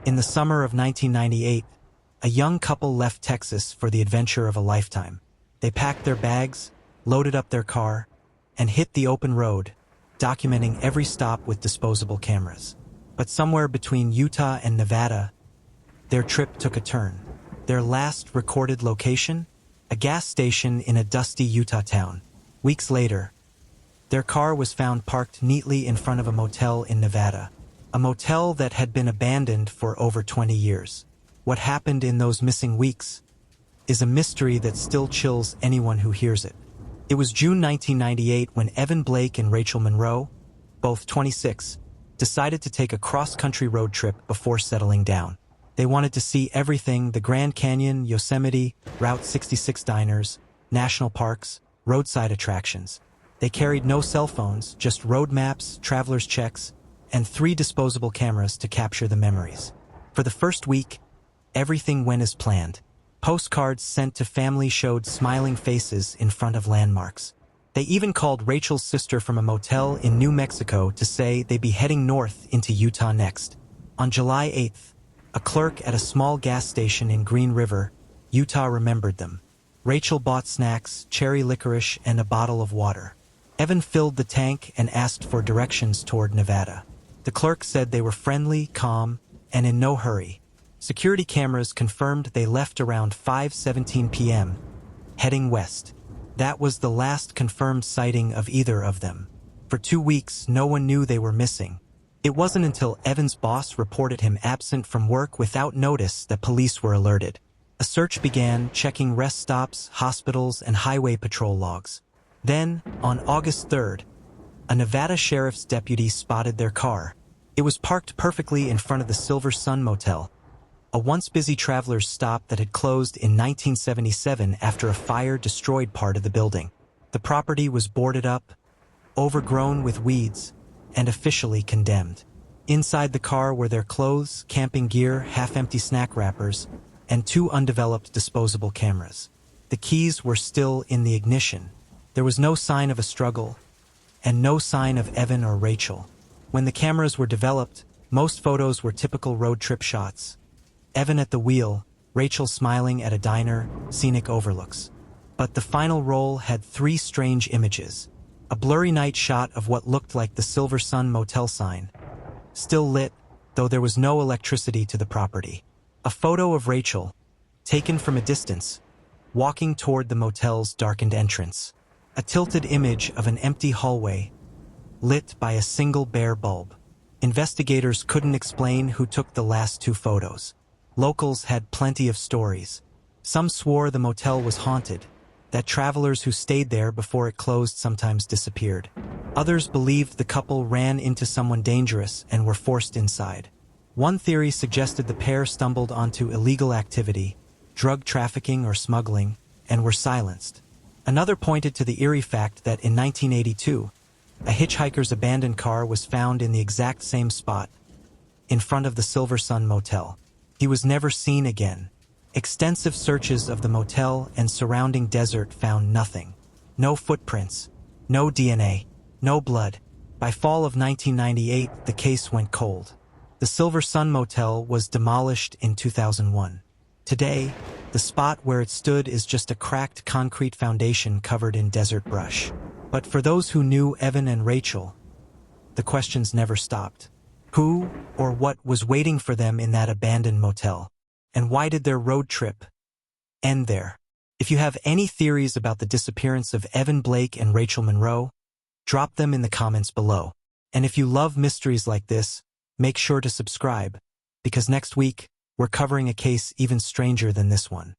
In the summer of 1998, a young couple left Texas for the adventure of a lifetime. They packed their bags, loaded up their car, and hit the open road, documenting every stop with disposable cameras. But somewhere between Utah and Nevada, their trip took a turn. Their last recorded location? A gas station in a dusty Utah town. Weeks later, their car was found parked neatly in front of a motel in Nevada. A motel that had been abandoned for over 20 years. What happened in those missing weeks is a mystery that still chills anyone who hears it. It was June 1998 when Evan Blake and Rachel Monroe, both 26, decided to take a cross-country road trip before settling down. They wanted to see everything: the Grand Canyon, Yosemite, Route 66 diners, national parks, roadside attractions. They carried no cell phones, just road maps, traveler's checks, and 3 disposable cameras to capture the memories. For the first week, everything went as planned. Postcards sent to family showed smiling faces in front of landmarks. They even called Rachel's sister from a motel in New Mexico to say they'd be heading north into Utah next. On July 8th, a clerk at a small gas station in Green River, Utah remembered them. Rachel bought snacks, cherry licorice, and a bottle of water. Evan filled the tank and asked for directions toward Nevada. The clerk said they were friendly, calm, and in no hurry. Security cameras confirmed they left around 5:17 p.m., heading west. That was the last confirmed sighting of either of them. For 2 weeks, no one knew they were missing. It wasn't until Evan's boss reported him absent from work without notice that police were alerted. A search began, checking rest stops, hospitals, and highway patrol logs. Then, on August 3rd, a Nevada sheriff's deputy spotted their car. It was parked perfectly in front of the Silver Sun Motel, a once busy traveler's stop that had closed in 1977 after a fire destroyed part of the building. The property was boarded up, overgrown with weeds, and officially condemned. Inside the car were their clothes, camping gear, half-empty snack wrappers, and 2 undeveloped disposable cameras. The keys were still in the ignition. There was no sign of a struggle, and no sign of Evan or Rachel. When the cameras were developed, most photos were typical road trip shots. Evan at the wheel, Rachel smiling at a diner, scenic overlooks. But the final roll had 3 strange images. A blurry night shot of what looked like the Silver Sun Motel sign, still lit, though there was no electricity to the property. A photo of Rachel, taken from a distance, walking toward the motel's darkened entrance. A tilted image of an empty hallway, lit by a single bare bulb. Investigators couldn't explain who took the last 2 photos. Locals had plenty of stories. Some swore the motel was haunted, that travelers who stayed there before it closed sometimes disappeared. Others believed the couple ran into someone dangerous and were forced inside. One theory suggested the pair stumbled onto illegal activity, drug trafficking or smuggling, and were silenced. Another pointed to the eerie fact that in 1982, a hitchhiker's abandoned car was found in the exact same spot, in front of the Silver Sun Motel. He was never seen again. Extensive searches of the motel and surrounding desert found nothing. No footprints, no DNA, no blood. By fall of 1998, the case went cold. The Silver Sun Motel was demolished in 2001. Today, the spot where it stood is just a cracked concrete foundation covered in desert brush. But for those who knew Evan and Rachel, the questions never stopped. Who or what was waiting for them in that abandoned motel? And why did their road trip end there? If you have any theories about the disappearance of Evan Blake and Rachel Monroe, drop them in the comments below. And if you love mysteries like this, make sure to subscribe, because next week, we're covering a case even stranger than this one.